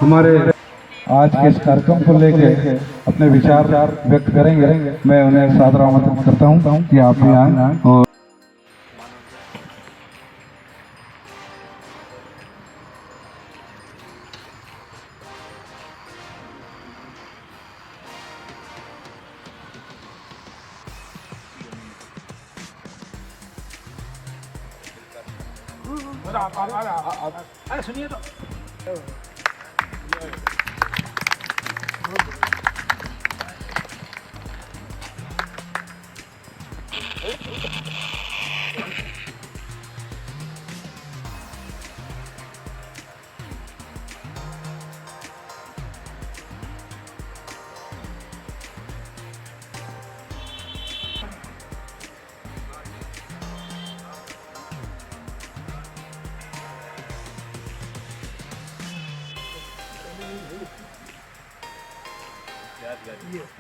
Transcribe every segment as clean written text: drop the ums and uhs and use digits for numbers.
हमारे आज के इस कार्यक्रम को लेके अपने विचार व्यक्त करेंगे। मैं उन्हें सादर आमंत्रित करता हूँ कि आप भी आएं और अरे सुनिए तो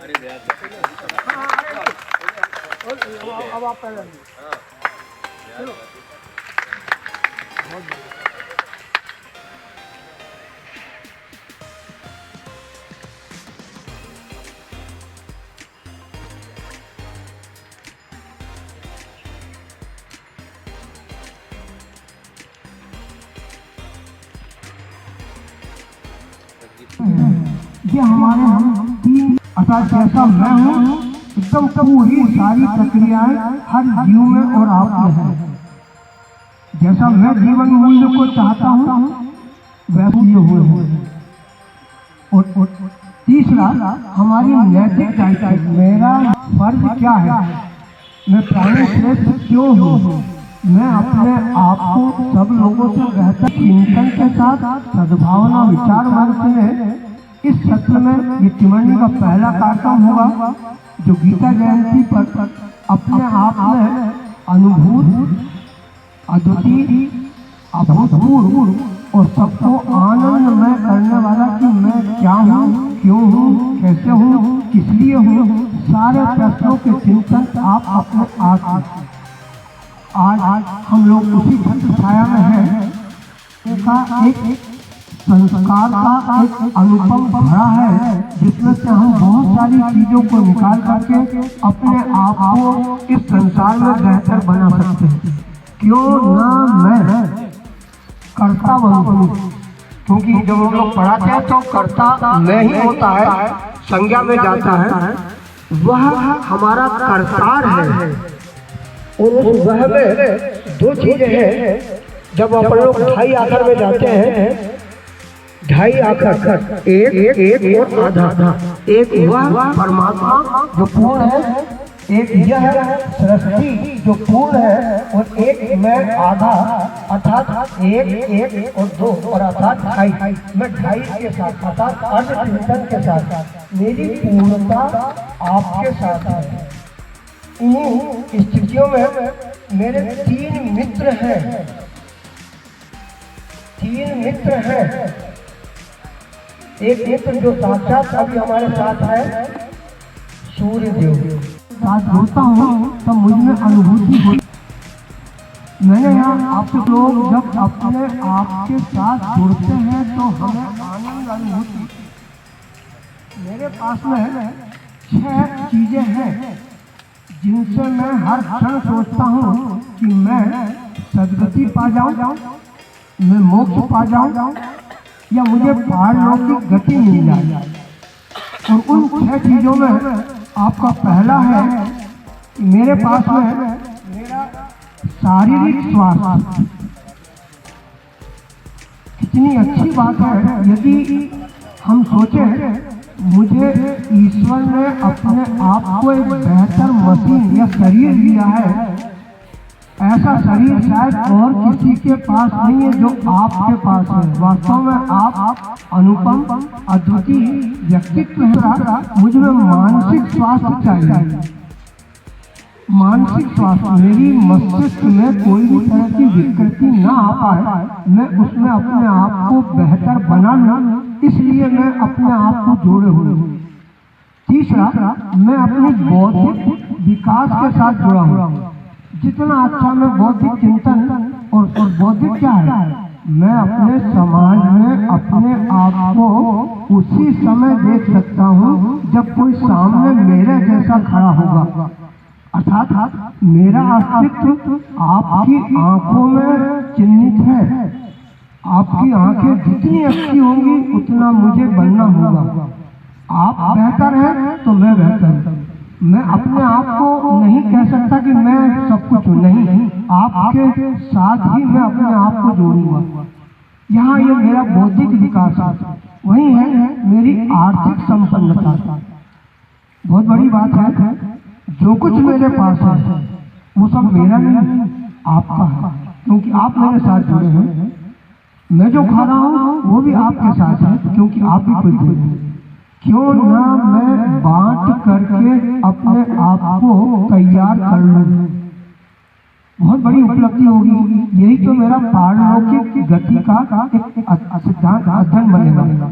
अरे अब आप पहले चलो ये हमारे हम तीन अर्थात जैसा मैं हूँ एकदम पूरी सारी प्रक्रियाएं हर जीव में और आप में है। जैसा मैं जीवन मूल्य को चाहता हूँ वैसे ये हुए और तीसरा हमारी नैतिक दायित्व, मेरा फर्ज क्या है, मैं प्राणी श्रेष्ठ क्यों हूँ, मैं अपने आप को सब लोगों से बेहतर चिंतन के साथ सद्भावना विचार मार्ग में इस सत्र में ये त्रिमंडी का पहला कार्यक्रम होगा जो गीता जयंती पर अपने आप में अनुभूत अद्वितीय अभूतपूर्व और सबको आनंदमय करने वाला कि मैं क्या हूँ, क्यों हूँ, कैसे हूँ, किस लिए हूँ, सारे प्रश्नों के चिंतन आप अपने आज हम लोग उसी छत्र छाया में हैं। एक संस्कार का एक अनुपम भरा है जिसमें से हम बहुत सारी चीजों को निकाल करके अपने आप को इस संसार में बेहतर बना सकते हैं। क्यों ना मैं कर्ता बनूं, क्योंकि जब हम लोग पढ़ाते हैं तो कर्ता मैं ही होता है, संज्ञा में जाता है, वह हमारा कर्तार है। और वह में दो चीजें हैं। जब अपन लोग ढाई आखर में जाते हैं, ढाई आखर एक और आधा, एक वह परमात्मा जो पूर्ण है, एक यह सृष्टि जो पूर्ण है, और एक मैं आधा अर्थात एक और दो और अर्थात ढाई। मैं ढाई के साथ अर्थात अर्ध चिंतन के साथ मेरी पूर्णता आपके साथ है। इन्हीं स्थितियों में मेरे तीन मित्र हैं। एक मित्र जो साक्षात अभी हमारे साथ है, सूर्य देव। साथ होता हूँ तब मुझ में अनुभूति होती। मैंने यहाँ आपसे लोग जब अपने आप के साथ जुड़ते हैं तो हमें आनंद अनुभूति। मेरे पास में 6 चीजें हैं जिनसे मैं हर क्षण सोचता हूँ कि मैं सद्गति पा जाऊँ, मैं मोक्ष पा जाऊँ या मुझे पारलौकिक गति मिल जाए। और उन 6 चीजों में आपका पहला है मेरे पास में मेरा शारीरिक स्वास्थ्य। कितनी अच्छी बात है यदि हम सोचें मुझे ईश्वर ने अपने आप को एक बेहतर मशीन या शरीर दिया है। ऐसा शरीर शायद और किसी के पास नहीं है जो आपके पास है। वास्तव में आप अनुपम अद्वितीय व्यक्तित्व है। मुझे मानसिक स्वास्थ्य चाहिए। मानसिक स्वास्थ्य, मेरी मस्तिष्क में कोई भी तरह की विकृति ना आ पाए, मैं उसमें अपने आप को बेहतर बना लूं, इसलिए मैं अपने आप को जोड़े हुए हूँ। तीसरा, मैं अपने बौद्धिक विकास के साथ जुड़ा हुआ हूँ। जितना अच्छा मैं बौद्धिक चिंतन और बौद्धिक क्या है, मैं अपने समाज में अपने आप को उसी समय देख सकता हूँ जब कोई सामने मेरे जैसा खड़ा होगा। अर्थात मेरा अस्तित्व आपकी आंखों में चिन्हित है। आपकी आंखें जितनी अच्छी होंगी उतना मुझे बनना होगा। आप बेहतर हैं तो मैं बेहतर हूँ। मैं अपने आप को नहीं कह सकता कि मैं सब कुछ हूँ, नहीं, आपके साथ ही मैं अपने आप को जोड़ूंगा। यहाँ ये मेरा बौद्धिक विकास है, वही है मेरी आर्थिक संपन्नता। बहुत बड़ी बात है, जो कुछ मेरे पास है वो सब मेरा नहीं, आपका है, क्योंकि आप मेरे साथ जुड़े हैं। मैं जो खा रहा हूँ वो भी आपके साथ है, क्योंकि आप भी कुछ दे रहे हैं। क्यों ना मैं बांट करके अपने आप को तैयार कर लूं, बहुत बड़ी उपलब्धि होगी। यही तो मेरा पारलौकिक गति का एक सिद्धांत अध्ययन बनेगा।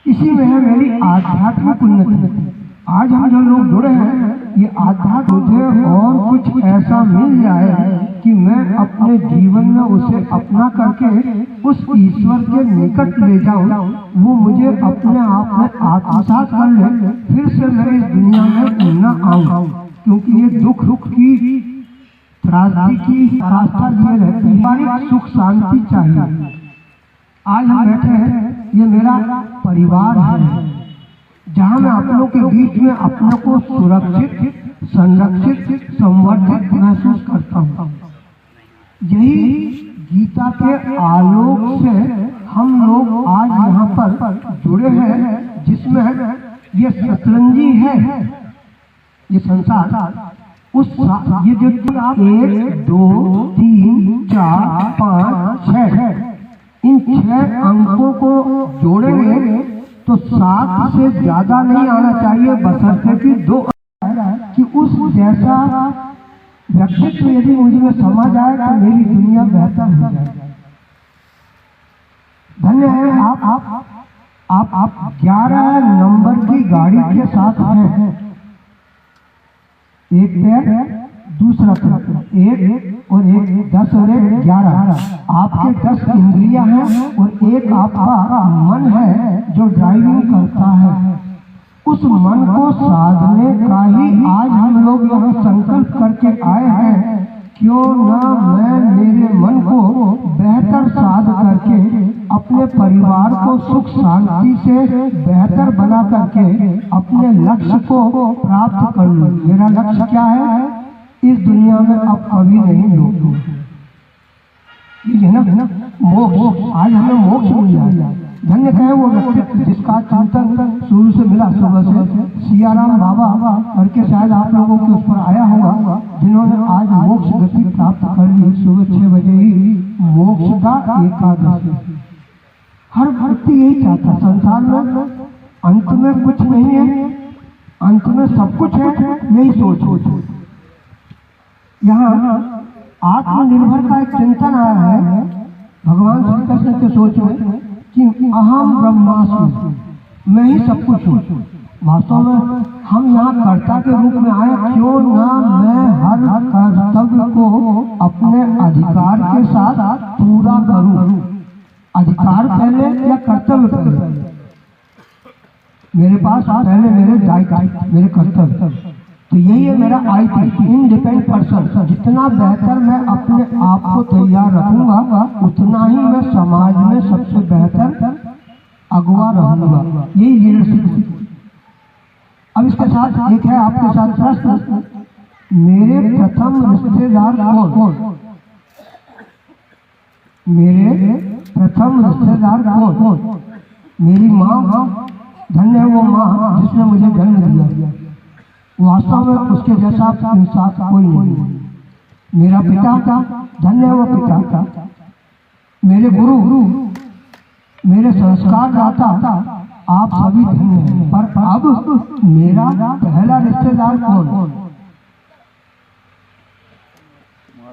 इसी में है मेरी आध्यात्मिक उन्नति। आज हम जो लोग जुड़े हैं, ये आध्यात्म मुझे और कुछ ऐसा मिल जाए कि मैं अपने जीवन में उसे अपना करके उस ईश्वर के निकट ले जाऊं, वो मुझे अपने आप में आत्मसात कर ले, फिर से मैं इस दुनिया में न आऊं। क्योंकि ये दुख की त्रासदी की रास्ता लिए रहती है, हमारी सुख शांति चाहिए। आज हम बैठे हैं, ये मेरा परिवार है, जहाँ मैं अपनों के बीच में अपनों को सुरक्षित, संरक्षित, संवर्धित महसूस करता हूँ। यही गीता के आलोक से हम लोग आज यहाँ पर जुड़े हैं, जिसमें ये शतरंजी है, ये संसार। उस ये जो 1, 2, 3, 4, 5, 6 इन 6 अंकों को जोड़ेंगे तो 7 से ज्यादा नहीं आना चाहिए, बशर्ते कि 2 कि उस जैसा व्यक्तित्व यदि मुझ में समा जाए तो मेरी दुनिया बेहतर हो जाए। धन्य है आप 11 नंबर की गाड़ी के साथ हैं। एक पैर, दूसरा पैर, 1 और 1, 10 और 1, 11। आपके 10 इंद्रियां हैं और एक आपका मन है जो ड्राइविंग करता है। उस मन को साधने का ही आज हम लोग यहाँ संकल्प करके आए हैं। क्यों ना मैं मेरे मन को बेहतर साध करके अपने परिवार को सुख शांति से बेहतर बना करके अपने लक्ष्य को प्राप्त कर लूं। मेरा लक्ष्य क्या है? इस दुनिया में अब कभी नहीं लूटूं। ये ना मोक्ष, आज हमें मोक्ष मिल जाए। धन्य कहे वो व्यक्ति जिसका चिंतन शुरू से मिला, सुबह से सियाराम बाबा करके शायद आप लोगों के उस पर आया होगा, जिन्होंने आज मोक्ष गति प्राप्त कर ली। सुबह 6 बजे ही मोक्ष का एकादशी। हर व्यक्ति यही चाहता। संसार में अंत में कुछ नहीं है, अंत में सब कुछ है, यही सोच। यहाँ आत्मनिर्भर का एक चिंतन आया है भगवान श्री कृष्ण के सोच में कि अहम ब्रह्मास्मि, मैं ही सब कुछ हूँ। वास्तव में हम यहाँ कर्ता के रूप में आए। क्यों ना मैं हर कर्तव्य को अपने अधिकार के साथ पूरा करूँ। अधिकार पहले या कर्तव्य पहले? मेरे पास पहले मेरे दायित्व, मेरे कर्तव्य। तो यही है मेरा IP, इंडिपेंडेंट पर्सन। जितना बेहतर मैं अपने आप को तैयार रखूंगा, उतना ही मैं समाज में सबसे बेहतर अगुवा रहूंगा। यही लीडरशिप। अब इसके साथ एक है आपके साथ प्रश्न, मेरे प्रथम रिश्तेदार कौन? मेरे प्रथम रिश्तेदार कौन? मेरी माँ। धन्य है वो माँ जिसने मुझे जन्म दिया। वास्तव में उसके जैसा इंसान कोई नहीं। मेरा पिता, धन्य है वो पिता। मेरे गुरु, मेरे संस्कार दाता, आप सभी धन्य हैं। पर अब मेरा पहला रिश्तेदार कौन?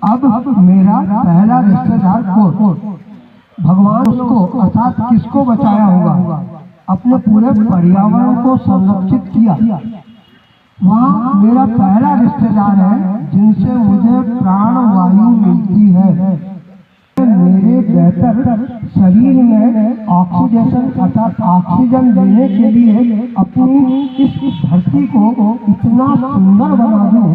अब मेरा पहला रिश्तेदार कौन? भगवान उसको अर्थात किसको बचाया होगा? अपने पूरे पर्यावरण को संरक्षित किया। वहाँ मेरा पहला रिश्तेदार है जिनसे मुझे प्राण वायु मिलती है। मेरे बेहतर शरीर में ऑक्सीडेशन अर्थात ऑक्सीजन देने के लिए अपनी इस धरती को इतना सुंदर बना दूं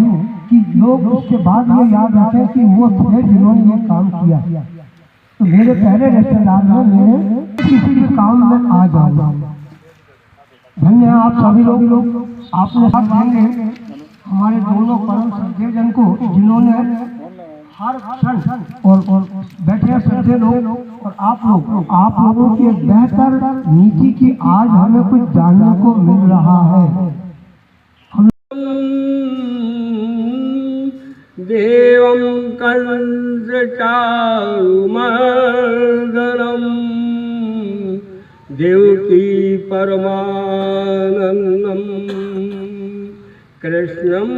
कि लोग उसके बाद ये याद रखें कि वो थे जिन्होंने ये काम किया। तो मेरे पहले रिश्तेदार में मेरे किसी भी काम में आ जाओ। धन्य है आप सभी लोग आपने साथ देंगे हमारे दोनों परम श्रद्धेय जन को जिन्होंने हर क्षण और बैठे श्रद्धेय लोग और आप लोगों की एक बेहतर नीति की आज हमें कुछ जानने को मिल रहा है। देवं कंसचारुमर्दनम् देवकी परमानन्दं कृष्णं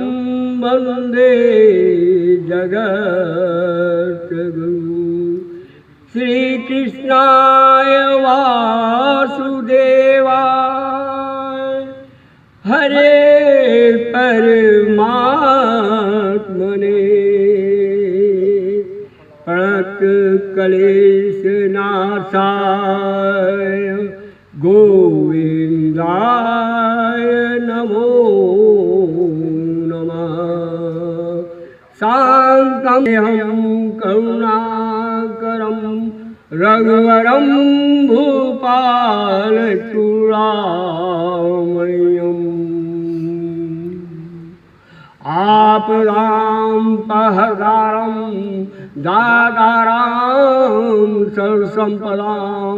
वन्दे जगद्गुरु। श्रीकृष्णाय वासुदेवाय हरे परमात्मने प्रणत क्लेश नाशाय गोविंदाय नमो नमः। शान्तम् करुणाकरं रघुवरं भूपालचूडामणिम् आपदां पहदारं दातारां सर्वसम्पदां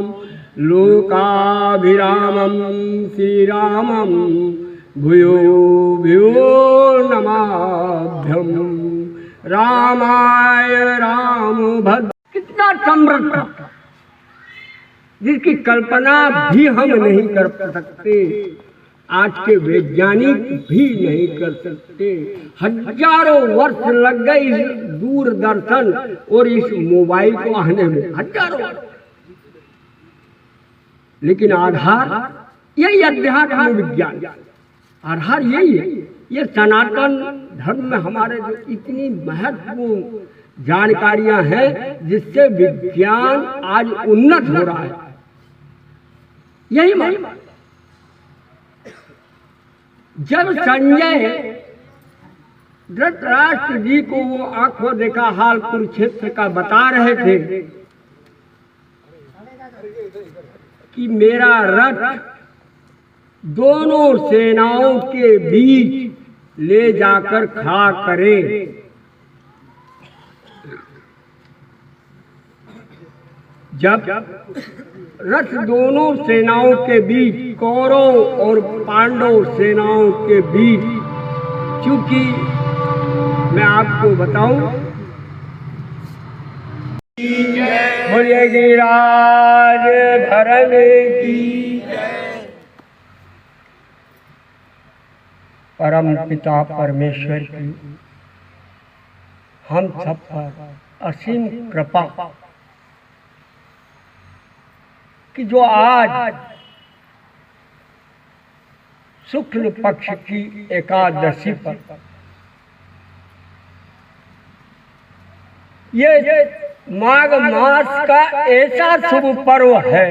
लोकाभिरामं श्रीरामं भूयो भूयो नमाभ्यं। रामाय रामभद्र कितना समृद्ध जिसकी कल्पना भी हम नहीं कर सकते, आज के वैज्ञानिक भी नहीं कर सकते। हजारों वर्ष लग गए इस दूरदर्शन और इस मोबाइल को आने में, हजारों वर्ष। लेकिन आधार यही अध्यात्म विज्ञान, आधार यही है। ये सनातन धर्म में हमारे जो इतनी महत्वपूर्ण जानकारियां हैं जिससे विज्ञान आज उन्नत हो रहा है, यही मान। जब संजय धृतराष्ट्र जी को वो आंखों देखा हाल कुरुक्षेत्र का बता रहे थे कि मेरा रथ दोनों सेनाओं के बीच ले जाकर खड़ा करे, जब रथ दोनों सेनाओं के बीच, कौरव और पांडव सेनाओं के बीच, क्योंकि मैं आपको बताऊं, बोलिए गिरिराज भरण की परम पिता परमेश्वर की हम सब पर असीम कृपा कि जो आज शुक्ल पक्ष की एकादशी पर ये माघ मास का ऐसा शुभ पर्व है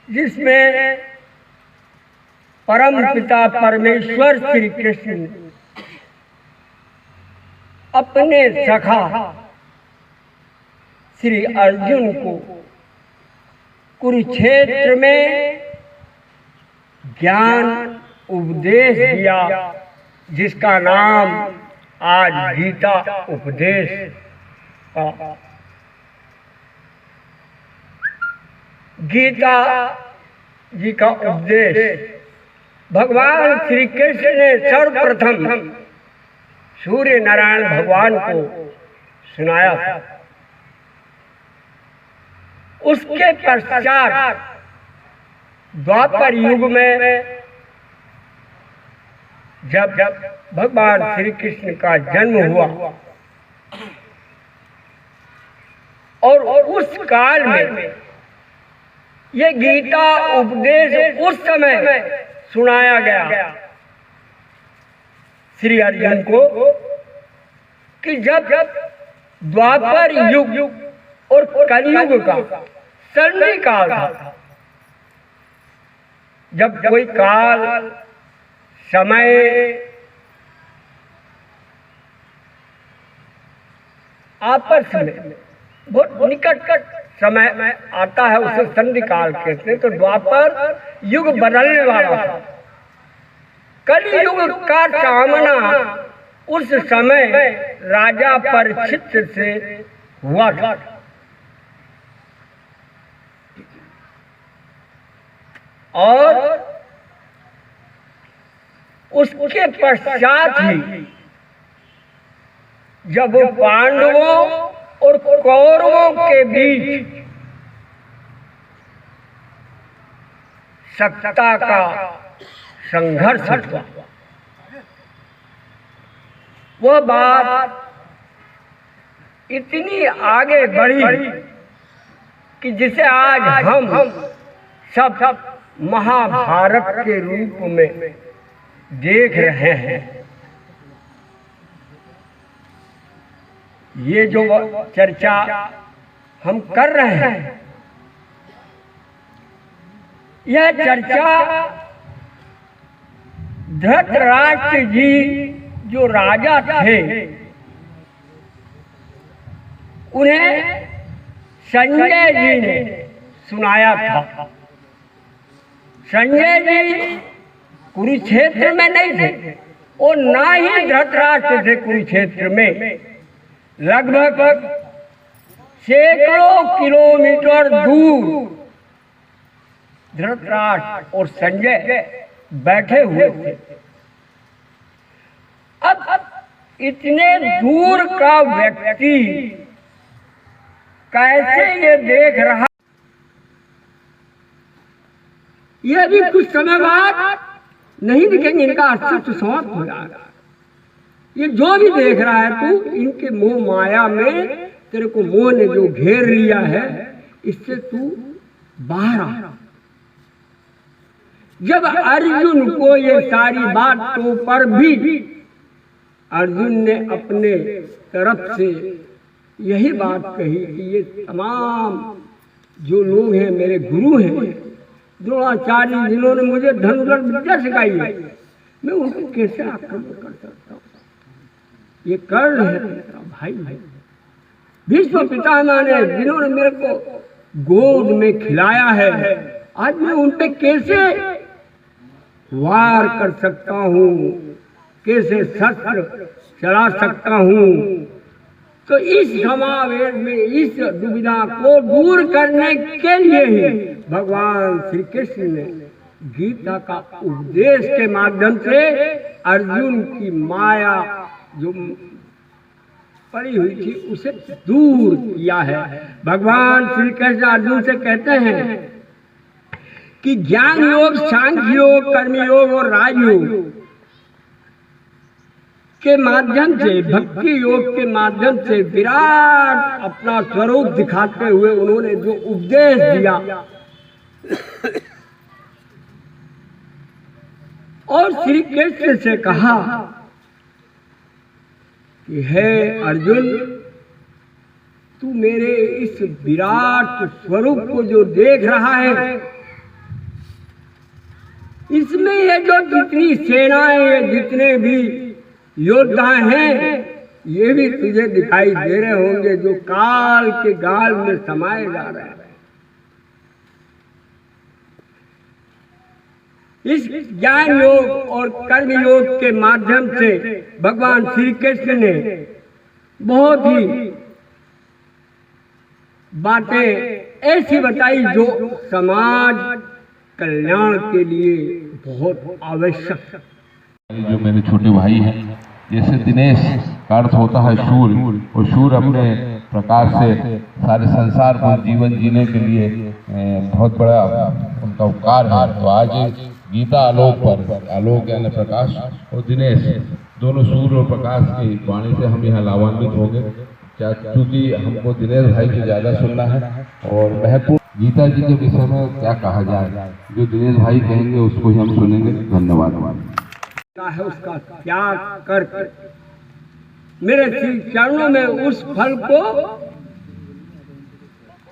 जिसमें परम पिता परमेश्वर श्री कृष्ण अपने सखा श्री अर्जुन को कुरुक्षेत्र में ज्ञान उपदेश दिया, जिसका नाम आज गीता उपदेश का। गीता जी का उपदेश भगवान श्री कृष्ण ने सर्वप्रथम सूर्य नारायण भगवान को सुनाया था। उसके पश्चात द्वापर युग में जब भगवान श्री कृष्ण का जन्म हुआ और उस काल में ये गीता उपदेश उस समय सुनाया गया श्री अर्जुन को कि जब द्वापर युग और कलयुग का संधि काल था, जब कोई काल समय आपस में बहुत निकट समय आता है, उसे संधि काल कहते हैं। तो द्वापर युग बदलने वाला था, कलयुग का सामना उस समय राजा परीक्षित से हुआ था। और उसके पश्चात ही जब पांडवों और कौरवों के बीच सत्ता का संघर्ष हुआ, वह बात इतनी आगे बढ़ी कि जिसे आज हम सब महाभारत के रूप में देख रहे हैं। ये जो चर्चा हम कर रहे हैं, यह चर्चा धृतराष्ट्र जी जो राजा थे, उन्हें संजय जी ने सुनाया था। संजय जी कुरुक्षेत्र में नहीं थे और ना ही धृतराष्ट्र थे कुरुक्षेत्र में। लगभग सैकड़ों किलोमीटर दूर धृतराष्ट्र और संजय बैठे हुए थे। अब इतने दूर का व्यक्ति कैसे ये देख रहा, ये भी कुछ समय बाद नहीं दिखेंगे, इनका अस्तित्व समाप्त हो जाएगा। ये जो भी देख रहा है तू, इनके मोह माया में तेरे को मोह ने जो घेर लिया है, इससे तू बाहर आ। जब अर्जुन को ये सारी बातों पर भी अर्जुन ने अपने तरफ से यही बात कही कि ये तमाम जो लोग हैं मेरे गुरु हैं, द्रोणाचार्य जिन्होंने मुझे धनुर्धर विद्या सिखाई है, मैं उनको कैसे आक्रमण कर सकता हूँ? ये कर्ण है मेरा भाई है, भीष्म पितामह ने जिन्होंने मेरे को गोद में खिलाया है, आज मैं उन पे कैसे वार कर सकता हूँ, कैसे शस्त्र चला सकता हूँ? तो इस समावेश में इस दुविधा को दूर करने के लिए ही भगवान श्री कृष्ण ने गीता का उपदेश के माध्यम से अर्जुन की माया जो पड़ी हुई थी उसे दूर किया है। भगवान श्री कृष्ण अर्जुन से कहते हैं कि ज्ञान योग, सांख्य योग, कर्म योग और राजयोग के माध्यम से, भक्ति योग के माध्यम से विराट अपना स्वरूप दिखाते हुए उन्होंने जो उपदेश दिया, और श्री कृष्ण से कहा कि हे अर्जुन, तू मेरे इस विराट स्वरूप को जो देख रहा है, इसमें ये जो जितनी सेनाएं, ये जितने भी योद्धा हैं, ये भी तुझे दिखाई दे रहे होंगे जो काल के गाल में समाये जा रहे हैं। इस ज्ञान योग और कर्म योग के माध्यम से भगवान श्री कृष्ण ने बहुत ही बातें ऐसी बताई जो समाज कल्याण के लिए बहुत आवश्यक है। जो मेरे छोटे भाई हैं, जैसे दिनेश का अर्थ होता है शूर, और शूर अपने प्रकाश से सारे संसार को जीवन जीने के लिए बहुत बड़ा उनका उपकार है। तो आज गीता आलोक पर, आलोक यानी प्रकाश, और दिनेश दोनों सूर्य और प्रकाश की वाणी से हम यहाँ लाभान्वित हो गए, क्योंकि हमको दिनेश भाई की ज़्यादा सुनना है। और महत्वपूर्ण गीता जी के विषय में क्या कहा जाए, जो दिनेश भाई कहेंगे उसको ही हम सुनेंगे। धन्यवाद। है उसका त्याग करके मेरे श्री चरणों में उस फल को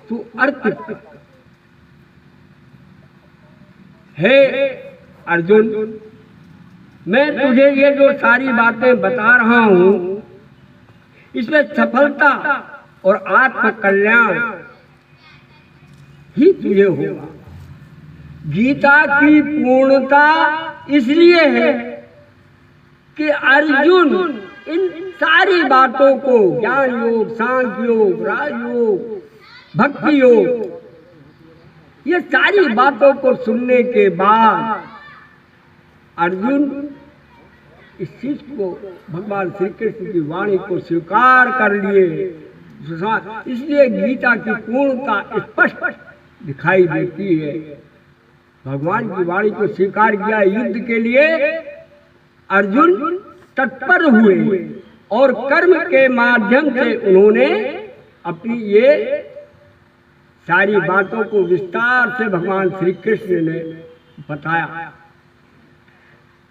तू अर्पित कर। हे अर्जुन, मैं तुझे ये जो सारी बातें बता रहा हूं, इसमें सफलता और आत्म कल्याण ही तुझे होगा। गीता की पूर्णता इसलिए है कि अर्जुन इन सारी बातों को, ज्ञान योग, सांख्य योग, राजयोग, भक्ति योग, ये सारी बातों को सुनने के बाद अर्जुन इस चीज को, भगवान श्री कृष्ण की वाणी को स्वीकार कर लिए। इसलिए गीता की पूर्णता स्पष्ट दिखाई देती है। भगवान की वाणी को स्वीकार किया, युद्ध के लिए अर्जुन तत्पर हुए और कर्म के माध्यम से उन्होंने अपनी ये सारी बातों को विस्तार से भगवान श्री कृष्ण ने बताया।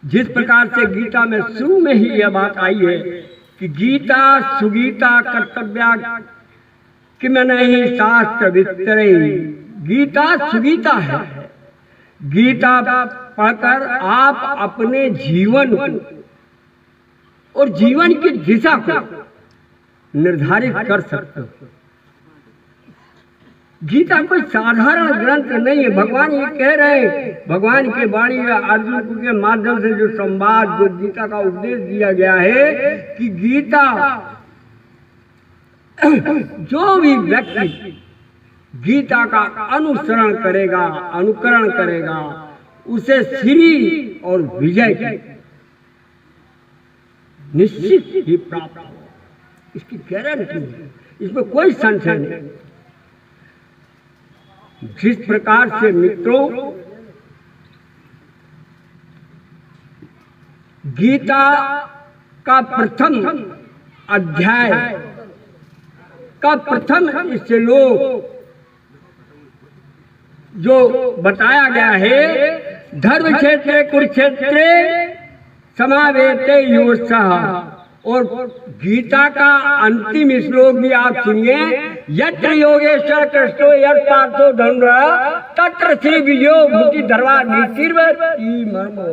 जिस प्रकार से गीता में शुरू में ही यह बात आई है कि गीता सुगीता कर्तव्या कि मैं नहीं शास्त्र विस्तरे, गीता सुगीता है। गीता पढ़कर आप अपने जीवन को और जीवन की दिशा को निर्धारित कर सकते हो। गीता कोई साधारण ग्रंथ नहीं है। भगवान ये कह रहे हैं, भगवान की वाणी में अर्जुन के माध्यम से जो संवाद, जो गीता का उपदेश दिया गया है कि गीता जो भी व्यक्ति गीता का अनुसरण करेगा, अनुकरण करेगा, उसे श्री और विजय की निश्चित ही प्राप्त हो, इसकी गारंटी है, इसमें कोई संशय नहीं। जिस प्रकार से मित्रों गीता का प्रथम अध्याय का प्रथम श्लोक जो बताया गया है, धर्म क्षेत्रे कुरुक्षेत्रे समावेते योत्साह, और गीता का अंतिम श्लोक भी आप सुनिए, यत्र योगेश्वर कृष्णो यत् पार्थो धनुर्धरः तत्र श्री विजयो भूति धर्मा नीतिर्वती मर्मो।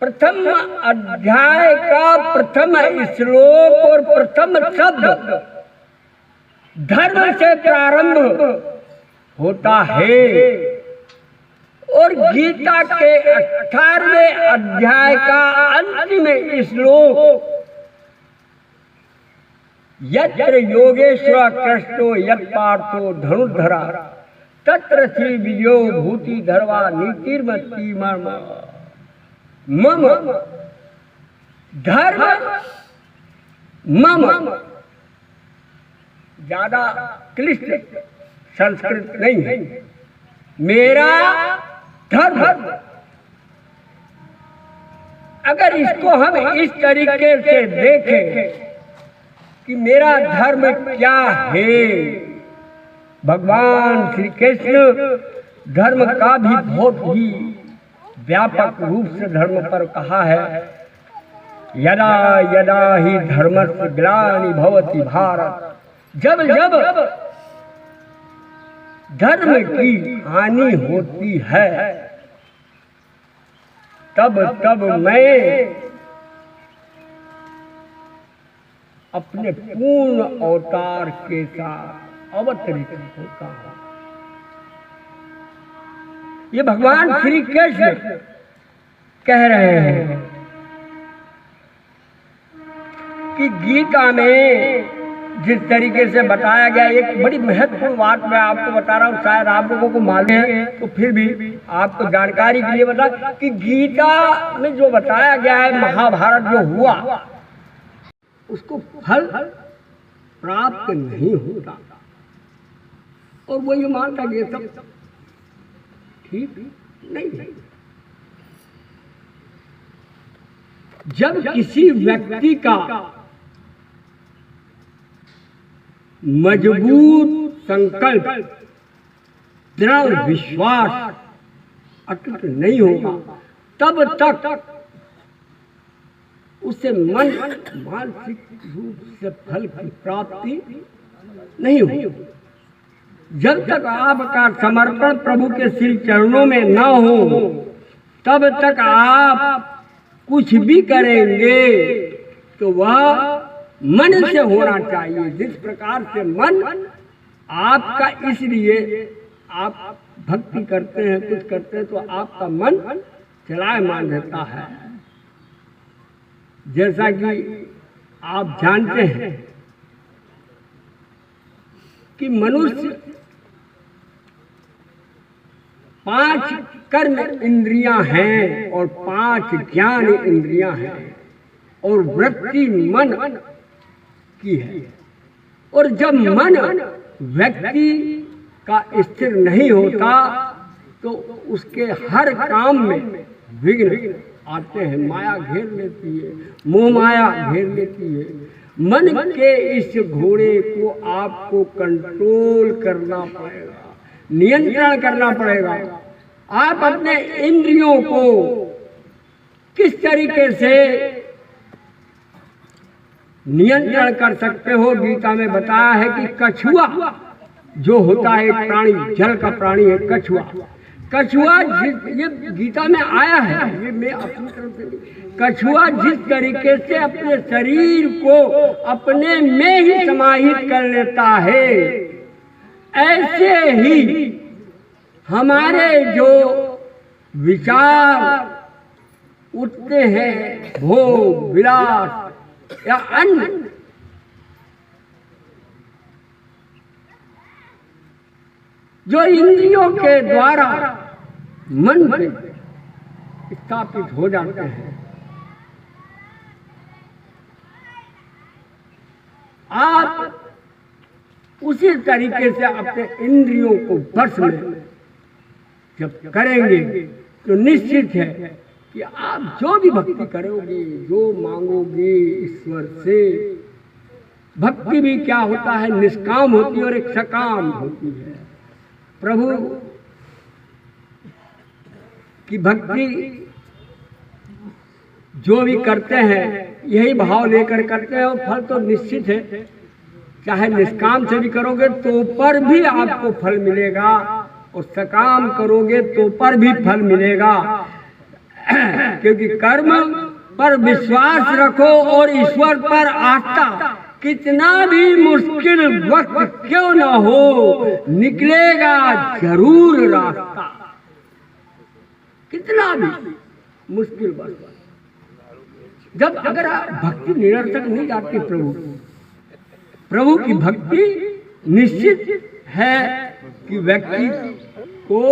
प्रथम अध्याय का प्रथम श्लोक और प्रथम शब्द धर्म से प्रारंभ होता है, और गीता के 18वें अध्याय का अंतिम श्लोक यत्र योगेश्वर कृष्णो यत् पार्थो धनुर्धरः तत्र श्री विजयो भूति धर्मा नीतिर्मति मम। मम धर्म, मम ज्यादा क्लिष्ट संस्कृत नहीं है, मेरा धर्म। अगर इसको हम इस तरीके से देखें कि मेरा धर्म क्या है, भगवान श्री कृष्ण धर्म का भी बहुत ही व्यापक रूप से धर्म पर कहा है, यदा यदा ही धर्मस्य ग्लानि भवति भारत, जब जब धर्म की हानि होती है तब तब मैं अपने पूर्ण अवतार के साथ अवतरित होता हूं। ये भगवान श्री कृष्ण कह रहे हैं कि गीता में जिस तरीके से बताया गया, एक बड़ी महत्वपूर्ण बात मैं आपको बता रहा हूँ, शायद आप लोगों को मालूम है तो फिर भी आपको जानकारी के लिए बता कि गीता में जो बताया गया है, महाभारत जो हुआ उसको फल प्राप्त नहीं होता, और वो ये मानता कि ये सब ठीक नहीं है। जब किसी व्यक्ति का मजबूत संकल्प, दृढ़ विश्वास अटूट नहीं होगा, तब तक उससे मन मानसिक रूप से फल की प्राप्ति नहीं होगी। जब तक आपका समर्पण प्रभु के श्री चरणों में न हो तब तक आप कुछ भी करेंगे तो वह मन से होना चाहिए। जिस प्रकार से मन आपका, इसलिए आप भक्ति करते हैं, कुछ करते हैं तो आपका मन चलायमान रहता है। जैसा कि आप जानते हैं कि मनुष्य 5 कर्म इंद्रियां हैं और 5 ज्ञान इंद्रियां हैं और वृत्ति मन की है। और जब मन व्यक्ति का स्थिर नहीं होता तो उसके हर काम में विघ्न आते हैं। माया घेर लेती है, मोह माया घेर लेती है। मन के इस घोड़े को आपको कंट्रोल करना पड़ेगा, नियंत्रण करना पड़ेगा। आप अपने इंद्रियों को किस तरीके से नियंत्रण कर सकते हो? गीता में बताया है कि कछुआ जो होता है एक प्राणी, जल का प्राणी है कछुआ। कछुआ ये गीता में आया है, ये मैं अपनी तरफ से, कछुआ जिस तरीके से अपने शरीर को अपने में ही समाहित कर लेता है, ऐसे ही हमारे जो विचार उठते हैं, भोग विलास या अन्य, जो इंद्रियों के द्वारा मन में स्थापित हो जाते हैं, आप उसी तरीके से अपने इंद्रियों को वश में जब करेंगे तो निश्चित है कि आप जो भी भक्ति करोगे, जो मांगोगे ईश्वर से, भक्ति भी क्या होता है, निष्काम होती है और एक सकाम होती है। प्रभु की भक्ति जो भी करते हैं यही भाव लेकर करते हैं और फल तो निश्चित है। चाहे निष्काम से भी करोगे तो पर भी आपको फल मिलेगा और सकाम करोगे तो पर भी फल मिलेगा। क्योंकि कर्म पर विश्वास रखो और ईश्वर पर आस्था, कितना भी मुश्किल वक्त क्यों ना हो, निकलेगा जरूर रास्ता। कितना भी मुश्किल वक्त, जब अगर भक्ति निरर्थक नहीं जाती, प्रभु की भक्ति निश्चित है कि व्यक्ति को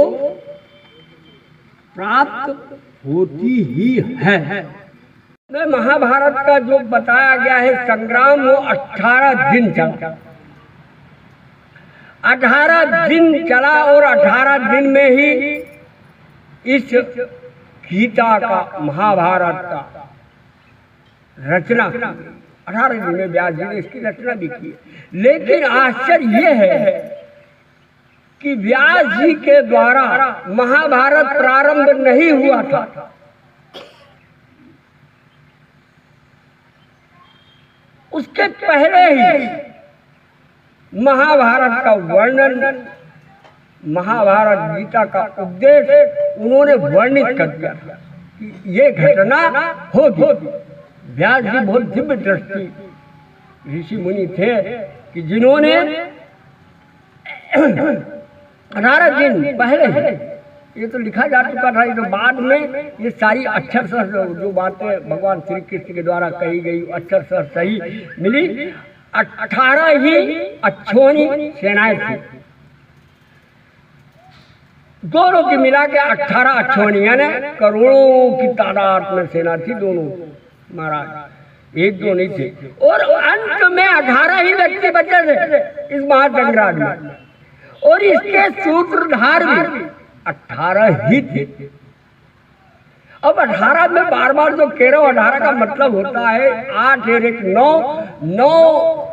प्राप्त होती ही है। महाभारत का जो बताया गया है संग्राम, वो 18 दिन चला। 18 दिन चला और 18 दिन में ही इस गीता का, महाभारत का रचना 18 दिन में व्यास जी ने इसकी रचना भी की। लेकिन आश्चर्य यह है कि व्यास जी के द्वारा महाभारत प्रारंभ नहीं हुआ था। उसके पहले ही महाभारत का वर्णन, महाभारत गीता का उद्देश्य उन्होंने वर्णित कर दिया कि ये घटना होगी। व्यास जी बहुत दिव्य दृष्टि ऋषि मुनि थे कि जिन्होंने 18 दिन पहले ही, ये तो लिखा जा चुका था, ये तो बाद में ये सारी अक्षर जो बातें भगवान श्री कृष्ण के द्वारा कही गई अक्षर सही मिली। 18 ही अक्षौणी सेनाएं थी, दोनों की मिला के 18 अक्षौणी, यानी करोड़ों की तादाद में सेना थी दोनों महाराज, एक दो नहीं थे। और अंत में 18 ही व्यक्ति बचे थे इस महासंग्राम में, और इसके सूत्रधार भी 18 ही थे। अब 18 में बार बार जो कह रहा हूं, 18 का मतलब होता है 8 और 1 9। 9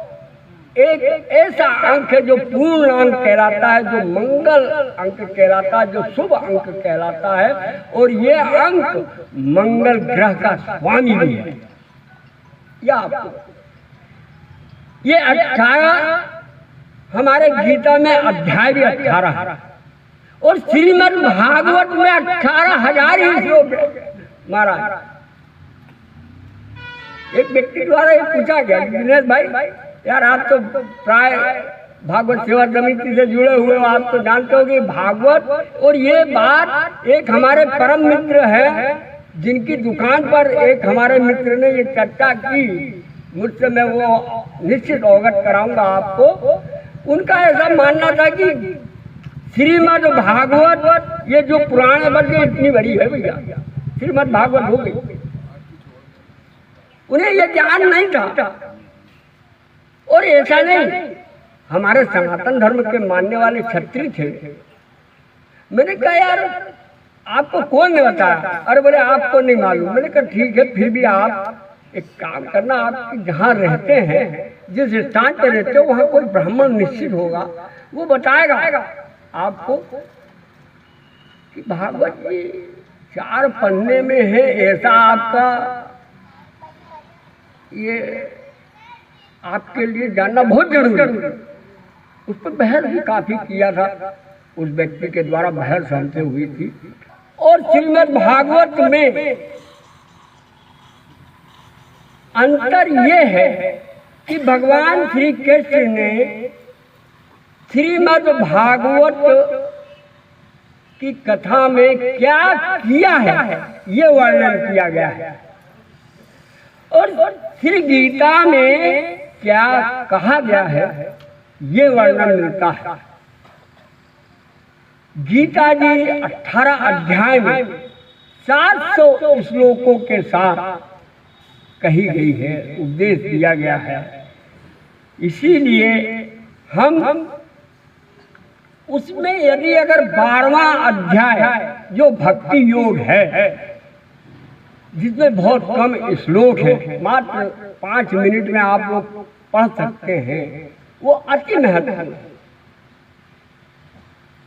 एक ऐसा अंक है जो पूर्ण अंक कहलाता है, जो मंगल अंक कहलाता है, जो शुभ अंक कहलाता है, और ये अंक मंगल ग्रह का स्वामी भी है। या आपको ये 18 हमारे गीता में अध्याय भी 18 है और श्रीमद् भागवत में 18,000 ही श्लोक महाराज। एक व्यक्ति द्वारा ये पूछा गया दिनेश भाई, यार आप तो प्राय भागवत सेवा समिति से जुड़े हुए हो, आप तो जानते हो कि भागवत और ये बात एक हमारे परम मित्र है जिनकी दुकान पर एक हमारे मित्र ने ये चर्चा की मुझसे, मैं वो निश्चित अवगत कराऊंगा आपको। उनका ऐसा मानना था कि श्रीमद् भागवत ये जो पुराण है बल्कि इतनी बड़ी है भैया, श्रीमद् भागवत हो गई, उन्हें ये ज्ञान नहीं था। और ऐसा नहीं, हमारे सनातन धर्म के मानने वाले क्षत्रिय थे। मैंने कहा यार आपको कौन ने बताया? अरे बोले आपको नहीं मालूम। मैंने कहा ठीक है, फिर भी आप एक काम करना, आप जहाँ रहते हैं, जिस स्थान पर रहते हो वहाँ कोई ब्राह्मण निश्चित होगा, वो बताएगा आपको कि भागवत जी 4 पन्ने में है, ऐसा आपका ये आपके लिए जानना बहुत जरूरी है। उस पर बहस भी काफी किया था, उस व्यक्ति के द्वारा बहस हमसे हुई थी। और श्रीमद् भागवत में अंतर ये है कि भगवान श्री कृष्ण ने श्रीमद् भागवत की कथा में क्या किया है ये वर्णन किया गया है, और श्री गीता में क्या कहा गया है ये वर्णन मिलता है। गीता जी 18 अध्याय में 700 श्लोकों के साथ कही गई है, उपदेश दिया गया है। इसीलिए हम उसमें यदि अगर 12वां अध्याय जो भक्ति योग है, जिसमें बहुत कम श्लोक है, मात्र 5 मिनट में आप लोग पढ़ सकते हैं, वो अति महत्वपूर्ण है,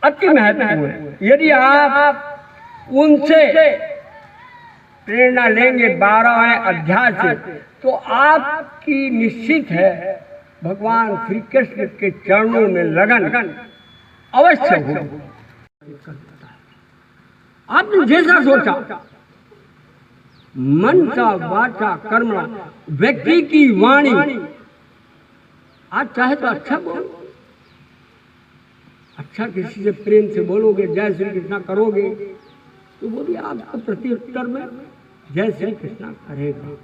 अति महत्वपूर्ण है। यदि आप उनसे प्रेरणा लेंगे 12वें अध्याय से, तो आपकी निश्चित है भगवान श्री कृष्ण के चरणों में लगन अवश्य हो। आपने जैसा सोचा, मन सा वाचा कर्मणा, व्यक्ति की वाणी, आज चाहे तो अच्छा बोलो, अच्छा किसी से प्रेम से बोलोगे, जय श्री कृष्णा करोगे, तो वो भी आपको प्रत्युत्तर में जय श्री कृष्णा करेगा।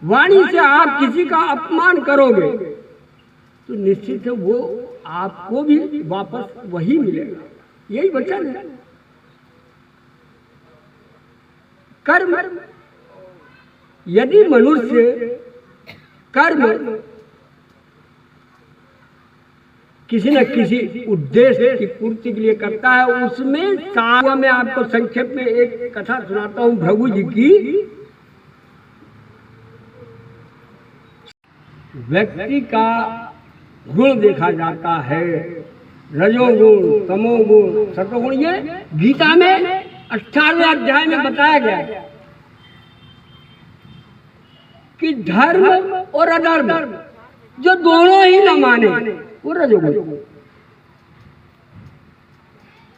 वाणी से आप किसी का अपमान करोगे तो निश्चित है वो आपको भी वापस वही मिलेगा। यही वचन है। कर्म, यदि मनुष्य कर्म किसी न किसी उद्देश्य की पूर्ति के लिए करता है, उसमें सारा मैं आपको संक्षेप में एक कथा सुनाता हूँ भृगु जी की। व्यक्ति का गुण देखा जाता है, रजोगुण, तमोगुण, सतोगुण। ये गीता में 18वें अध्याय में बताया गया है कि धर्म और अधर्म जो दोनों ही न माने वो रजोगुण,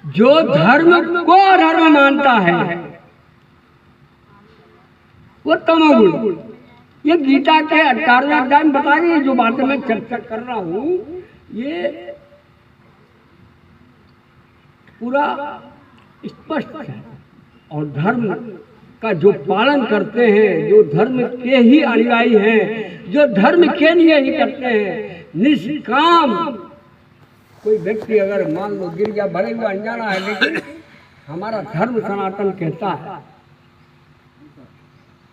जो धर्म को अधर्म मानता है वो तमोगुण। ये गीता के 18वें अध्याय में बता रही है। जो बातें मैं चर्चा कर रहा हूं ये पूरा स्पष्ट है। और धर्म का जो पालन करते हैं, जो धर्म के ही अनुयायी हैं, जो धर्म के लिए ही करते हैं, निष्काम कोई व्यक्ति अगर मान लो गिर गया, भले हुआ अनजाना है, लेकिन हमारा धर्म सनातन कहता है,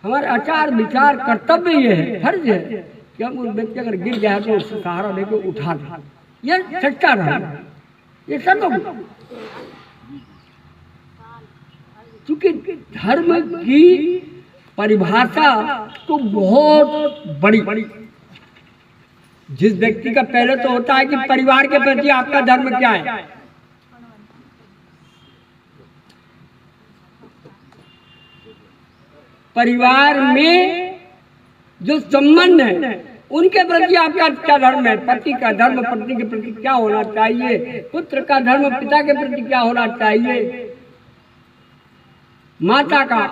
हमारे आचार विचार कर्तव्य ये है, फर्ज है कि हम उस व्यक्ति अगर गिर गया तो उससे सहारा लेकर उठा दें। ये सच्चा धर्म, ये सब। चूंकि धर्म की परिभाषा तो बहुत बड़ी, जिस व्यक्ति का पहले तो होता है कि परिवार के प्रति आपका धर्म क्या है। परिवार में जो संबंध है उनके प्रति आपका क्या धर्म है? पति का धर्म पत्नी के प्रति क्या होना चाहिए? पुत्र का धर्म पिता के प्रति क्या होना चाहिए? माता का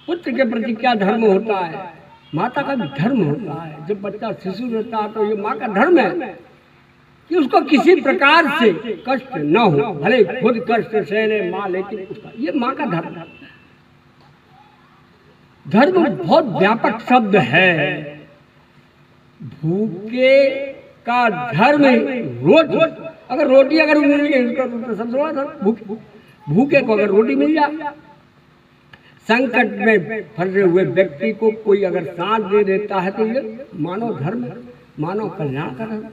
पुत्र के प्रति क्या धर्म होता है? माता का भी धर्म होता है। जब बच्चा शिशु रहता है तो ये माँ का धर्म है कि उसको किसी प्रकार से कष्ट न हो, भले खुद कष्ट सहने माँ, लेकिन उसका ये माँ का धर्म है। धर्म बहुत व्यापक शब्द है। भूखे का धर्म रोटी, अगर रोटी अगर मिल गई तो सबसे बड़ा धर्म। भूखे को अगर रोटी मिल जाए, संकट में फंसे हुए व्यक्ति को कोई अगर साथ दे देता है तो ये मानव धर्म, मानव कल्याण का धर्म,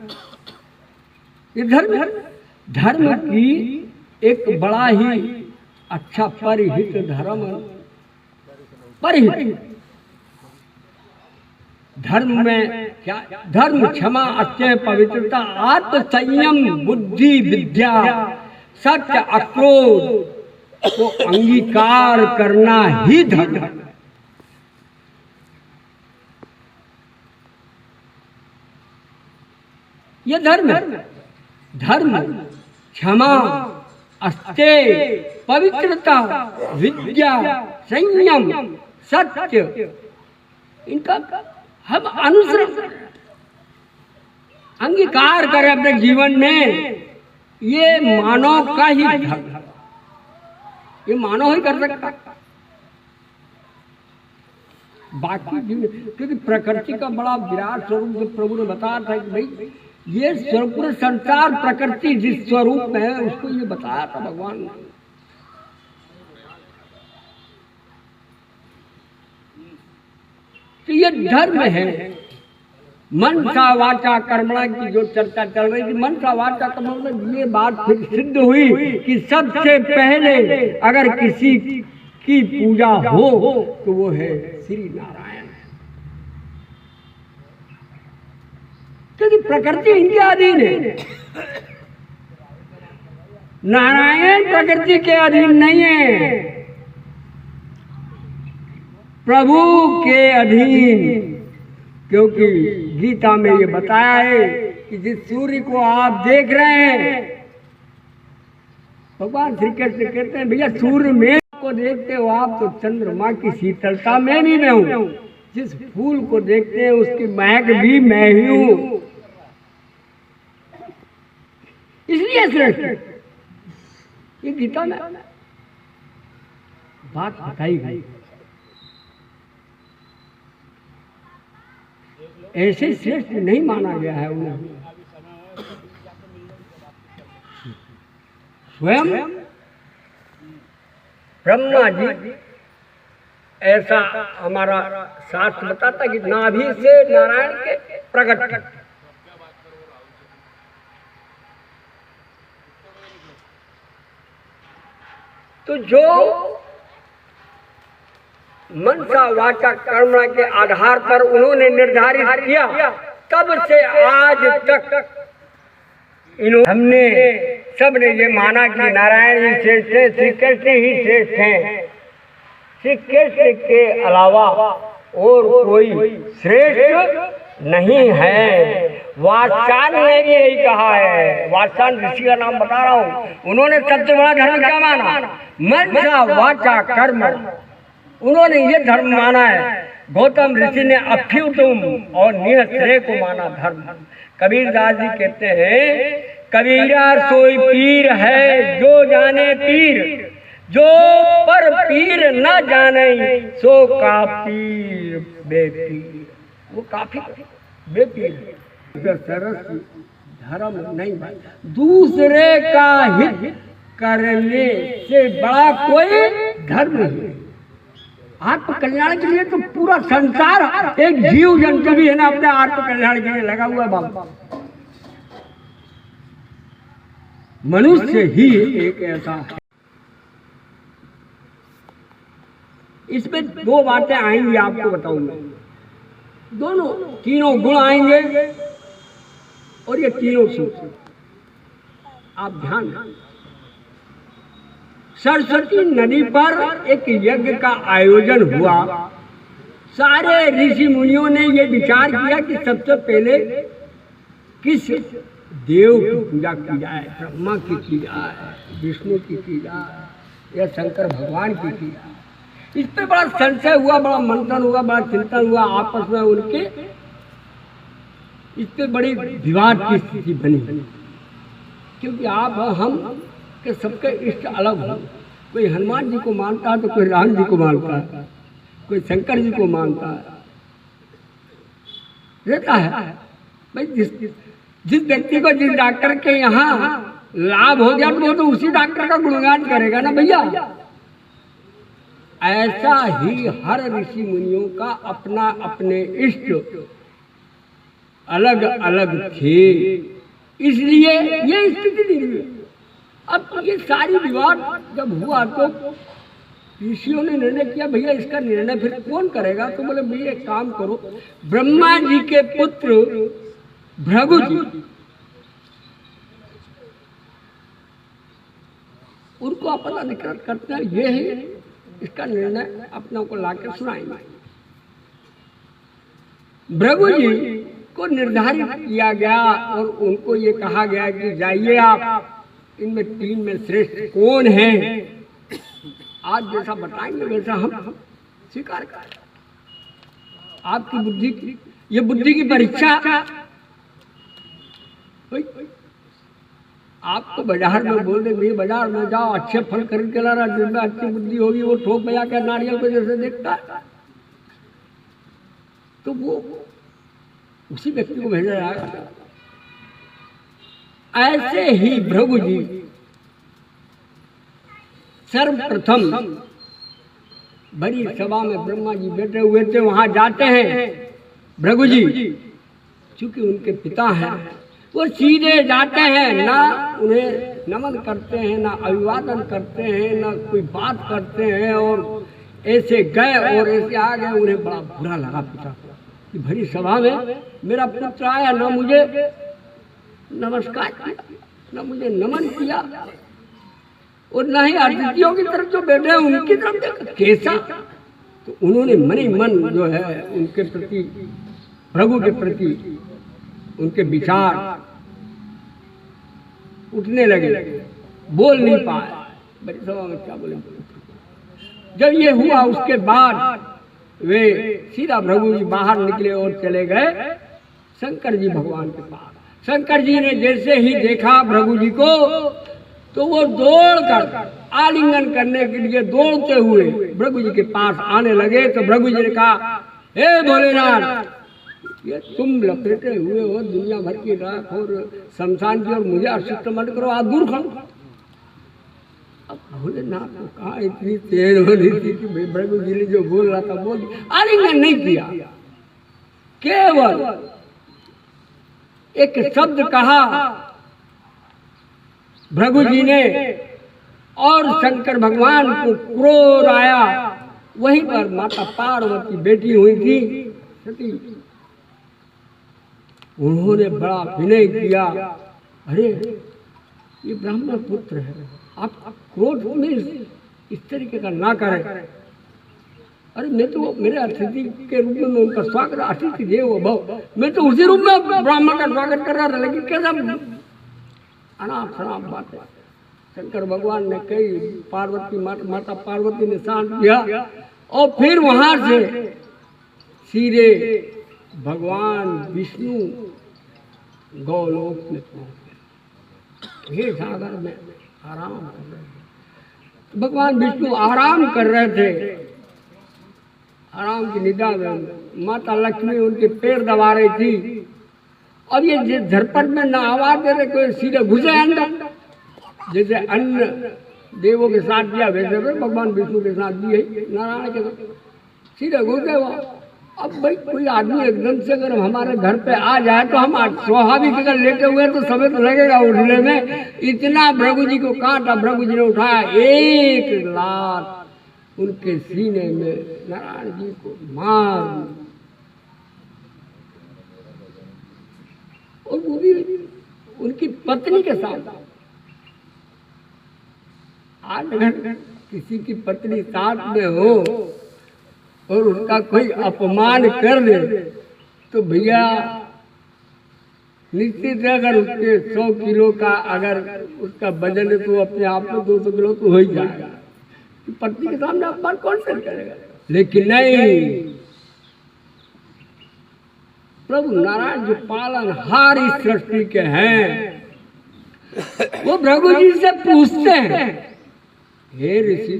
ये धर्म है। धर्म की एक बड़ा ही अच्छा परिहित धर्म, परिहित धर्म में क्या? धर्म क्षमा, अत्यय, पवित्रता, आत्म संयम, बुद्धि, विद्या, सत्य, अक्रोध को अंगीकार करना ही धर्म है। ये धर्म है। धर्म क्षमा, अत्यय, पवित्रता, विद्या, संयम, सत्य, इनका हम अनुसरण अंगीकार करें अपने जीवन में। ये मानव का ही धर्म, ये मानव ही कर सकता। बाकी क्योंकि प्रकृति का बड़ा विराट स्वरूप जो प्रभु ने बताया था कि भाई ये पूरे संसार प्रकृति जिस स्वरूप में है उसको ये बताया था भगवान ने। तो ये धर्म है। मनसा वाचा कर्मणा की जो चर्चा चल रही थी, मनसा वाचा कर्मणा में ये बात फिर सिद्ध हुई कि सबसे पहले अगर किसी की पूजा हो तो वो है श्री नारायण, क्योंकि प्रकृति इनके अधीन है। नारायण प्रकृति के अधीन नहीं है, प्रभु के अधीन। क्योंकि गीता में ये बताया है कि जिस सूर्य को आप देख रहे हैं, भगवान श्री कृष्ण कहते हैं भैया सूर्य में को देखते हो आप तो चंद्रमा की शीतलता में भी मैं हूं। जिस फूल को देखते हैं उसकी महक भी मैं ही हूं। इसलिए श्रेष्ठ ये गीता में बात बताई गई। ऐसे श्रेष्ठ नहीं माना गया है उन्हें। स्वयं ब्रह्मा जी, ऐसा हमारा शास्त्र बताता कि नाभि से नारायण के प्रकट। तो जो मनसा वाचा कर्मणा के आधार पर उन्होंने निर्धारित किया, तब से आज तक हमने सबने ये माना कि नारायण ही श्रेष्ठ है, श्री कृष्ण ही श्रेष्ठ हैं। श्री कृष्ण के अलावा और कोई श्रेष्ठ नहीं है। वात्स्यायन ने भी यही कहा है। वात्स्यायन ऋषि का नाम बता रहा हूँ। उन्होंने सबसे बड़ा धर्म क्या माना? मनसा वाचा कर्म। उन्होंने ये धर्म माना है। गौतम ऋषि ने अभ्युतम और निःश्रेय को माना धर्म। कबीरदास जी कहते हैं कबीरा सोई पीर है जो जाने पीर, जो पर पीर न जाने सो का पीर बेपीर। वो काफी बेपीर सरस धर्म नहीं। दूसरे का हित करने से बड़ा कोई धर्म नहीं। आत्म कल्याण के लिए तो पूरा संसार, एक जीव जंतु भी है ना अपने आत्म कल्याण के लिए लगा हुआ है बाबा। मनुष्य ही एक ऐसा है। इसमें दो बातें आएंगी आपको बताऊंगा। दोनों तीनों गुण आएंगे और ये तीनों सूत्र आप ध्यान। सरस्वती नदी पर एक यज्ञ का आयोजन हुआ। सारे ऋषि मुनियों ने ये विचार किया कि सबसे पहले किस देव की पूजा की जाए, ब्रह्मा की जाए, विष्णु की जाए या शंकर भगवान की जाए। इस पे बड़ा संशय हुआ, बड़ा मंथन हुआ, बड़ा चिंतन हुआ आपस में उनके। इस पे बड़ी विवाद की स्थिति बनी, क्योंकि आप हम के सबके इष्ट अलग हो। कोई हनुमान जी को मानता है तो कोई राम जी को मानता है, कोई शंकर जी को मानता है, रहता है भाई। जिस व्यक्ति को जिस डॉक्टर के यहाँ लाभ हो गया तो वो तो उसी डॉक्टर का गुणगान करेगा ना भैया। ऐसा ही हर ऋषि मुनियों का अपना अपने इष्ट अलग अलग थे, इसलिए ये स्थिति नहीं हुई। अब ये सारी विवाद जब हुआ तो ऋषियों ने निर्णय किया भैया इसका निर्णय फिर कौन करेगा। तो बोले भैया एक काम करो, ब्रह्मा जी के पुत्र भृगु जी उनको अपन अधिकार करते हैं, ये है इसका निर्णय अपनों को लाकर सुनाएंगे। भृगु जी को निर्धारित किया गया और उनको ये कहा गया कि जाइए आप इनमें तीन में श्रेष्ठ कौन है। आज जैसा बताएंगे वैसा हम स्वीकार करें। आपकी बुद्धि की ये बुद्धि की परीक्षा। आपको बाजार में बोल दे भाई बाजार में जाओ अच्छे फल खरीद के लाना, जिसमें अच्छी बुद्धि होगी वो ठोक बजा के नारियल को जैसे देखता है तो वो उसी व्यक्ति को भेजा जाएगा। ऐसे ही भृगु जी सर्वप्रथम बड़ी सभा में ब्रह्मा जी बैठे हुए थे, वहां जाते हैं भृगु जी, चूंकि उनके पिता हैं वो सीधे जाते हैं, ना उन्हें नमन करते हैं, ना अभिवादन करते हैं, ना कोई बात करते हैं, और ऐसे गए और ऐसे आ गए। उन्हें बड़ा बुरा लगा पिता को कि भरी सभा में मेरा पुत्र आया, ना मुझे नमस्कार किया, ना मुझे नमन किया, और ना ही अतिथियों की तरफ जो बैठे हैं उनकी तरफ देखा कैसा। तो उन्होंने मन ही मन जो है उनके प्रति, प्रभु के प्रति उनके विचार उठने लगे, बोल नहीं पाए। बड़ी सभा में क्या बोले। जब ये हुआ उसके बाद वे सीधा भृगु जी बाहर निकले और चले गए शंकर जी भगवान के पास। शंकर जी ने जैसे ही देखा भृगु जी को तो वो दौड़कर आलिंगन करने के लिए दौड़ते हुए भृगु जी के पास आने लगे। तो भृगु जी ने कहा, हे भोलेनाथ, ये तुम लपेटे हुए हो दुनिया भर की राख और शमशान की, और मुझे अशिष्ट मत करो, आप दूर खड़ो। अब भोलेनाथ को कहा इतनी तेज हो रही थी कि भृगु जी ने जो बोल रहा था बोल, आलिंगन नहीं किया, केवल एक शब्द कहा भृगु जी ने, और शंकर भगवान को क्रोध आया। वहीं पर माता पार्वती बैठी हुई थी सती, उन्होंने बड़ा विनय किया, अरे ये ब्राह्मण पुत्र है, आप क्रोध में इस तरीके का ना करें। अरे मैं तो मेरे अतिथि के रूप में उनका स्वागत, अतिथि देवो भव, मैं तो उसी रूप में ब्राह्मण का स्वागत कर रहा था, लेकिन कैसा अनाप शनाप बात है। शंकर भगवान ने कही, पार्वती माता पार्वती ने शांत किया, और फिर वहां से सीधे भगवान विष्णु गौलोक में पहुंच गए। हे सागर में आराम कर रहे थे भगवान विष्णु, आराम कर रहे थे, आराम की निद्रा में। माता लक्ष्मी उनके पैर दबा रही थी, और ये जिस झरपट में न आवाज दे रहे, कोई सीधे घुसे अंदर। जैसे अन्न देवों के साथ दिया वैसे भगवान विष्णु के साथ दिए, नारायण के साथ सीधे घुस गए वो। अब भाई कोई आदमी एकदम से अगर हमारे घर पे आ जाए तो हम स्वाभाविक अगर लेटे हुए तो समय तो लगेगा उठने में। इतना भृगु जी को काटा, भृगु जी ने उठाया, एक लात उनके सीने में नारायण जी को मार, और वो भी उनकी पत्नी के साथ। आज अगर किसी की पत्नी साथ में हो और उसका कोई अपमान कर दे तो भैया निश्चित है, अगर उसके 100 किलो का अगर उसका वजन है तो अपने आप में 200 किलो तो हो ही जाएगा। पत्नी के सामने अपमान कौन सा करेगा? लेकिन नहीं, प्रभु नारायण जो पालनहार इस सृष्टि के हैं, वो प्रभु जी से पूछते हैं, हे ऋषि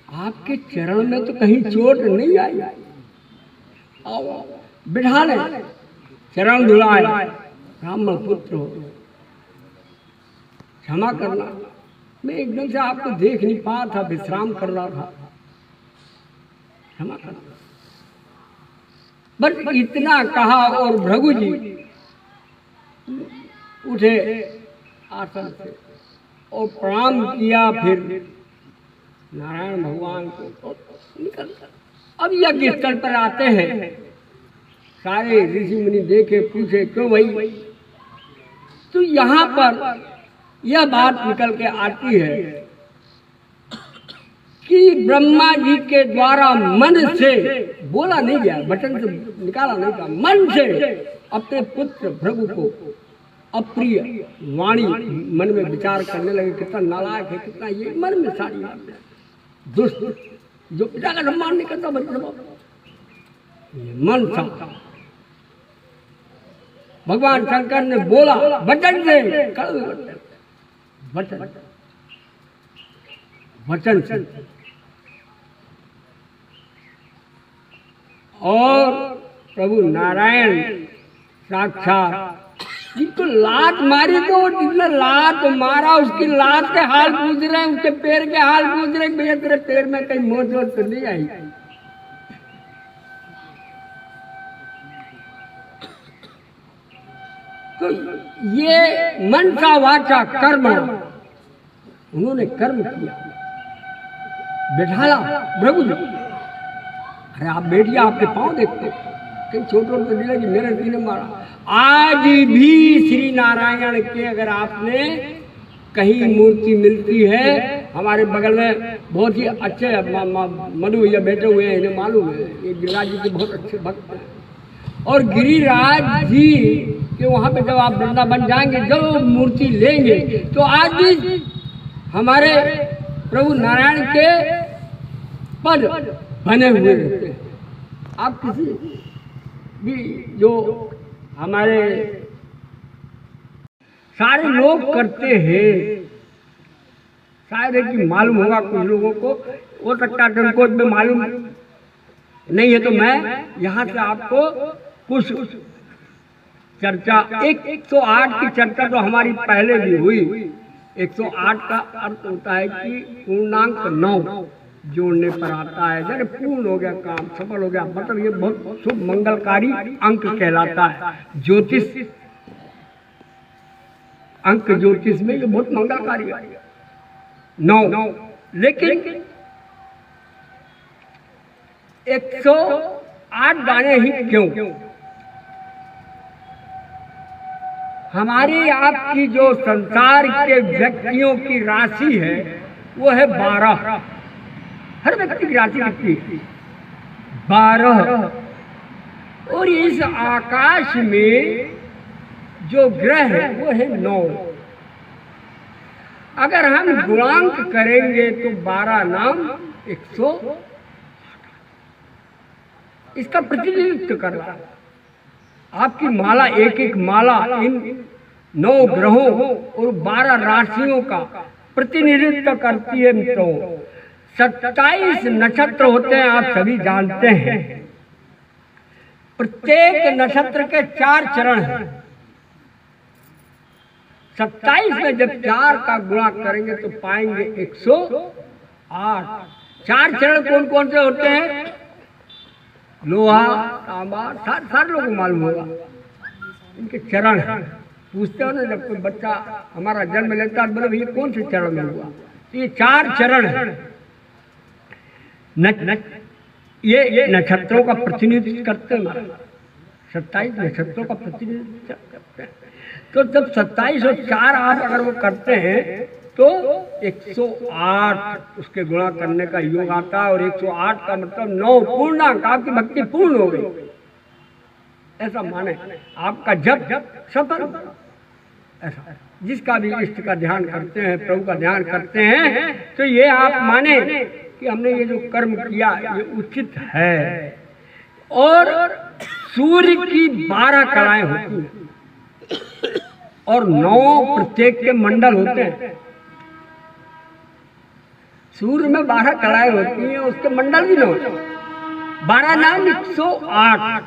आपके चरण में तो कहीं चोट नहीं आई? आओ बिठा ले, चरण धुलाए, ब्राह्मण पुत्र हो, क्षमा करना, मैं एकदम से आपको देख नहीं पाया था, विश्राम कर रहा था, क्षमा करना। बस इतना कहा और भृगु जी उठे आसन से और प्रणाम किया, फिर नारायण भगवान को निकल। अब यज्ञ स्थल पर आते हैं, सारे ऋषि मुनि देखे, पूछे क्यों भाई? तो यहाँ पर यह बात निकल के आती है कि ब्रह्मा जी के द्वारा मन से बोला नहीं गया, बटन से निकाला नहीं गया, मन से अपने पुत्र भृगु को अप्रिय वाणी मन में विचार करने लगे, कितना नालायक है, कितना ये मन में सारी दुष्ट, जो पिता का सम्मान नहीं करता मन सा। भगवान शंकर ने बोला वचन से, वचन वचन से, और प्रभु नारायण साक्षात जिसको लात मारी, तो जिसने लात मारा उसकी लात के हाल पूछ रहे हैं, उसके पैर के हाल पूछ रहे हैं, भैया तेरे पैर में कहीं मोच वोच तो नहीं आई? तो ये मनसा वाचा कर्म, उन्होंने कर्म किया, बैठाला भृगु जी। अरे आप बैठिए, आपके पांव देखते कहीं छोटे तो नहीं लगी, मेरे जी ने मारा। आज भी श्री नारायण के अगर आपने कहीं मूर्ति मिलती है, हमारे बगल में बहुत ही अच्छे मधु भैया बैठे हुए हैं, इन्हें मालूम है, ये गिरिराज जी के बहुत अच्छे भक्त हैं। और गिरिराज जी के वहाँ पे जब आप वृंदावन जाएंगे, जब मूर्ति लेंगे, तो आज भी हमारे प्रभु नारायण के पद बने हुए रहते हैं। आप किसी भी जो हमारे सारे लोग करते हैं, शायद है कि मालूम होगा कुछ लोगों को, हो सकता है उनको में मालूम नहीं है, तो मैं यहाँ से आपको कुछ चर्चा, 108 की चर्चा तो हमारी पहले भी हुई। 108 का अर्थ होता है कि पूर्णांक 9 जोड़ने पर आता है, जब पूर्ण हो गया, काम सफल हो गया, मतलब ये बहुत शुभ मंगलकारी अंक कहलाता है। ज्योतिष अंक, ज्योतिष में ये बहुत मंगलकारी है 9। लेकिन 108 गाने ही क्यों? हमारी आपकी जो संसार के व्यक्तियों की राशि है वो है 12। हर व्यक्ति की राशि कितनी है? 12। और इस आकाश में जो ग्रह है वो है 9। अगर हम गुणांक करेंगे तो 12 नाम 100, इसका प्रतिनिधित्व कर रहा है। आपकी माला, एक एक माला इन 9 ग्रहों और 12 राशियों का प्रतिनिधित्व करती है। मित्रों, 27 नक्षत्र होते हैं, आप सभी जानते हैं। प्रत्येक नक्षत्र के 4 चरण हैं। 27 में जब 4 का गुणा करेंगे तो पाएंगे 108। 4 चरण कौन कौन से होते हैं? लोहा, तांबा, सारे लोगों को मालूम होगा इनके चरण हैं। पूछते हो ना, जब कोई बच्चा हमारा जन्म लेता है, बोले भैया कौन से चरण में हुआ? तो ये 4 चरण हैं। ये नक्षत्रों का प्रतिनिधित्व करते हैं। 27 नक्षत्रों का प्रतिनिधित्व करते हैं। तो जब 27 और 4 आप अगर वो करते हैं तो 108 उसके गुणा करने का योग आता है, और 108 का मतलब 9 पूर्णांक, आपकी भक्ति पूर्ण हो गई, ऐसा माने, आपका जप सफल। ऐसा जिसका भी इष्ट का ध्यान करते हैं, प्रभु का ध्यान करते हैं, तो ये आप माने कि हमने ये जो कर्म किया ये उचित है। और सूर्य की 12 कलाएं होती हैं और 9 प्रत्येक के मंडल होते हैं। सूर्य में 12 कलाएं होती हैं, उसके मंडल भी 9, 12 नाम 108।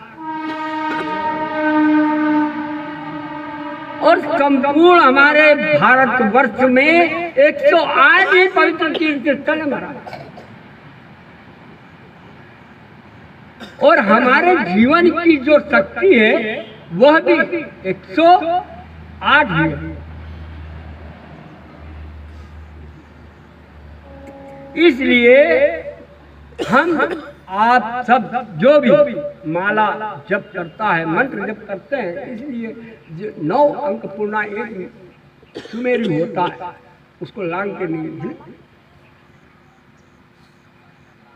और संपूर्ण हमारे भारतवर्ष में 108 ही पवित्र तीर्थ स्थल है महाराज। और हमारे जीवन की जो शक्ति है वह भी 108 ही है। इसलिए हम आप सब जो भी माला जप करता है, मंत्र जप करते हैं, इसलिए 9 अंक पूर्णा एक सुमेरु होता है, उसको लांग के नहीं है।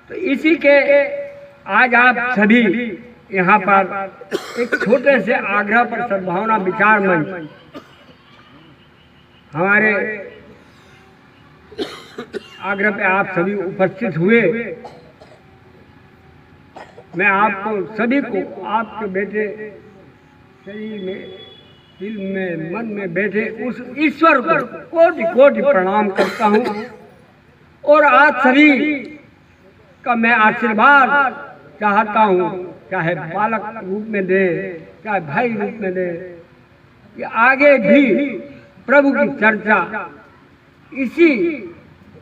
तो इसी के आज आप सभी यहाँ पर एक छोटे से आग्रह पर सद्भावना विचार मंच हमारे आग्रह पे आप सभी उपस्थित हुए। मैं आपको सभी को, आपके बेटे शरीर में, दिल में, मन में बैठे उस ईश्वर को कोटि कोटि प्रणाम करता हूँ। और आप सभी का मैं आशीर्वाद चाहता हूँ, चाहे बालक रूप में दे, चाहे भाई रूप में दे, कि आगे भी प्रभु की चर्चा इसी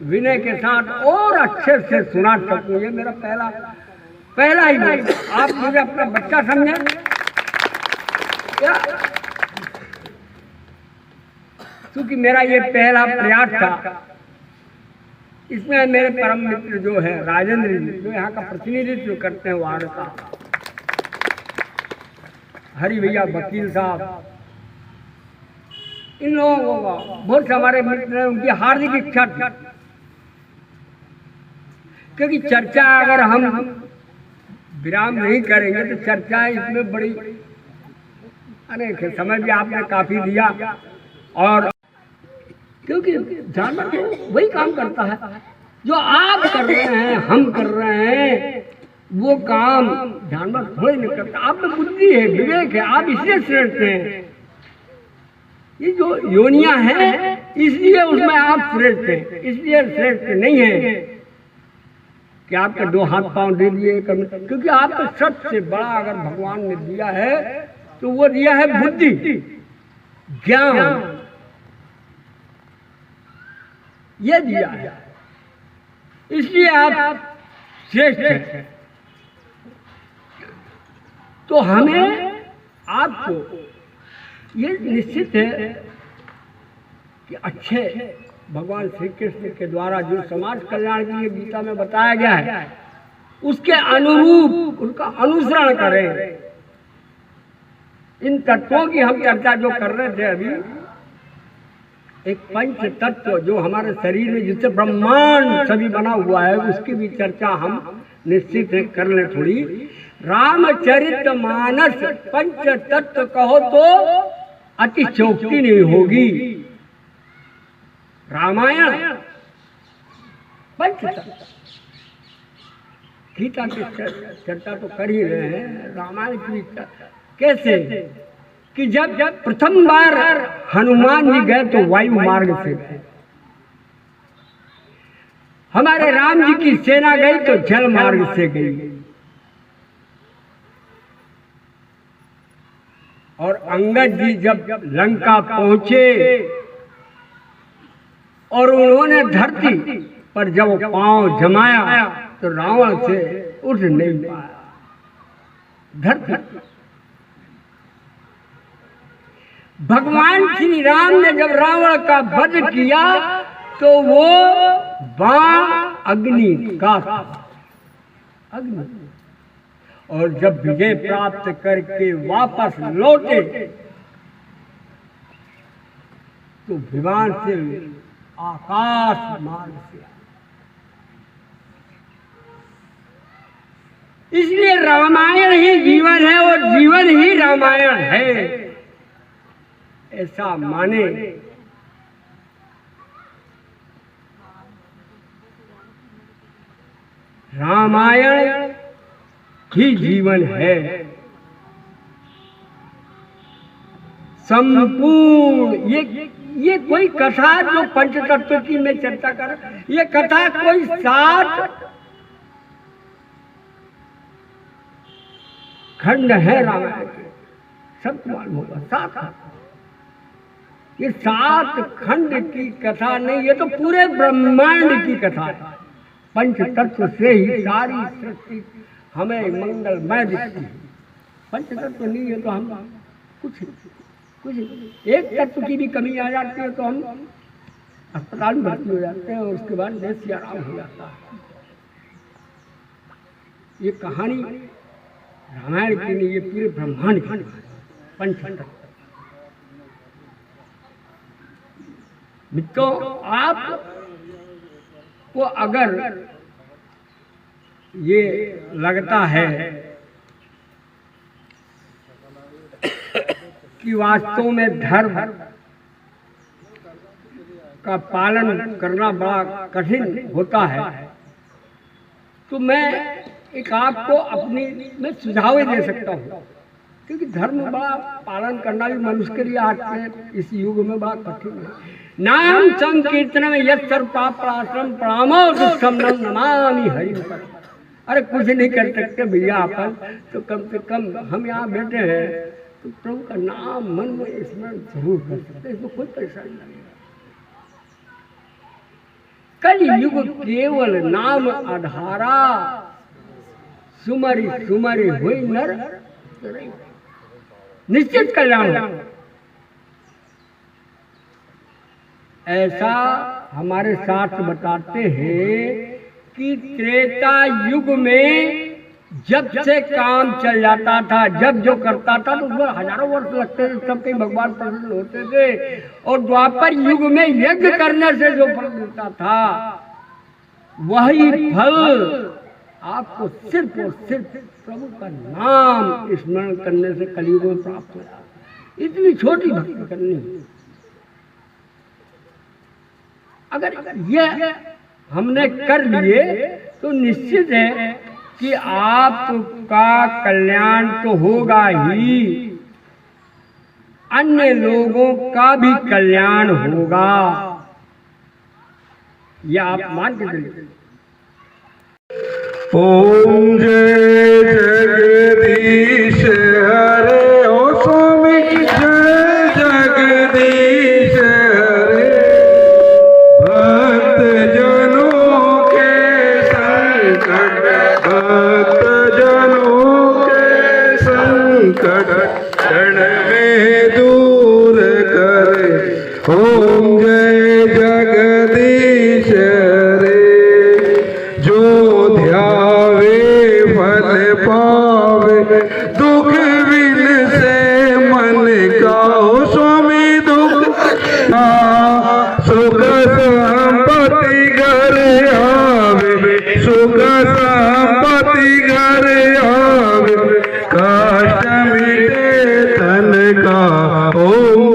विनय के साथ और अच्छे से सुना सकूं। ये मेरा पहला ही नहीं, आप मुझे अपना बच्चा समझे क्या? क्योंकि मेरा ये पहला प्रयास था। इसमें मेरे परम मित्र जो है राजेंद्र जी, जो यहाँ का प्रतिनिधित्व करते हैं, वार्ड का हरि भैया वकील साहब, इन लोगों का बहुत से हमारे मित्र हैं, उनकी हार्दिक इच्छा थी। क्योंकि चर्चा अगर हम विराम नहीं करेंगे तो चर्चा इसमें बड़ी अनेक है। समय भी आपने काफी दिया, और क्योंकि जानवर तो वही काम करता है जो आप कर रहे हैं, हम कर रहे हैं, वो काम जानवर थोड़ी नहीं करता। आप में बुद्धि है, विवेक है, आप इसलिए श्रेष्ठ हैं। ये जो योनियां हैं इसलिए उसमें आप श्रेष्ठ हैं, इसलिए श्रेष्ठ नहीं है कि आपके 2 हाथ पांव दे दिए। क्योंकि आपको सबसे बड़ा अगर भगवान ने दिया है तो वो दिया है बुद्धि, ज्ञान, ये दिया है, इसलिए आप श्रेष्ठ हैं। तो हमें आपको ये निश्चित है कि अच्छे भगवान श्री कृष्ण के द्वारा जो समाज कल्याण के लिए गीता में बताया गया है उसके अनुरूप उनका अनुसरण करें। इन तत्वों की हम चर्चा जो कर रहे थे अभी, एक पंच तत्व जो हमारे शरीर में जिससे ब्रह्मांड सभी बना हुआ है, उसकी भी चर्चा हम निश्चित कर लें थोड़ी। रामचरित मानस पंच तत्व कहो तो अतिशयोक्ति नहीं होगी। रामायण पंच तत्व, गीता की चर्चा तो कर ही रहे हैं, रामायण की कैसे कि जब प्रथम बार हनुमान जी गए तो वायु मार्ग से गए, हमारे राम जी की सेना गई तो जल मार्ग से गई, और अंगद जी जब लंका पहुंचे और उन्होंने धरती पर जब पांव जमाया तो रावण से उठ नहीं पाया। धरती भगवान श्री राम ने जब रावण का वध किया तो वो बाण अग्नि का था, अग्नि। और जब विजय प्राप्त करके वापस लौटे तो विमान से आकाश मार्ग से आए। इसलिए रामायण ही जीवन है और जीवन ही रामायण है, ऐसा माने। रामायण ही जीवन है, संपूर्ण। ये कोई कथा जो पंचतत्व की मैं चर्चा कर, ये कथा कोई 7 खंड है रामायण के, सबको मालूम होगा 7। ये 7 खंड की कथा नहीं, ये तो पूरे ब्रह्मांड की कथा है। पंच तत्व से ही सारी सृष्टि हमें मंगलमय दिखती है। पंच तत्व नहीं है तो हम कुछ एक तत्व की भी कमी आ जाती है तो हम अस्पताल में भर्ती हो जाते हैं और उसके बाद देश से आराम हो जाता है। ये कहानी रामायण की नहीं, ये पूरे ब्रह्मांड की पंच तत्व। मित्रों, आप को अगर ये लगता है कि वास्तव में धर्म का पालन करना बड़ा कठिन होता है, तो मैं एक आपको अपनी में सुझाव दे सकता हूँ, क्योंकि धर्म बड़ा पालन करना भी मनुष्य के लिए आज के इस युग में बड़ा कठिन है। नाम संकीर्तन में यश पापराश्रम प्रणामो दुष्टम नमामि हरि। अरे कुछ नहीं कर सकते भैया अपन, तो कम से कम हम यहाँ बैठे हैं तो प्रभु का नाम मन में स्मरण जरूर कर सकते, इसमें कोई परेशानी नहीं है। कल युग केवल नाम आधारा, सुमरि सुमरि हुई नर निश्चित कल्याण। ऐसा हमारे शास्त्र बताते हैं कि त्रेता युग में जब से काम चल जाता था, जब जो करता था तो उसमें हजारों वर्ष लगते थे, तब कहीं भगवान प्रसन्न होते थे। और द्वापर युग में यज्ञ करने से जो फल मिलता था, वही फल आपको सिर्फ और सिर्फ प्रभु का नाम स्मरण करने से कलयुग में प्राप्त हो जाता है। इतनी छोटी भक्ति करनी है। अगर यह हमने कर लिए तो निश्चित है कि आपका कल्याण तो होगा ही, अन्य लोगों का भी कल्याण होगा, यह आप मान के चलिए। ओम जय जय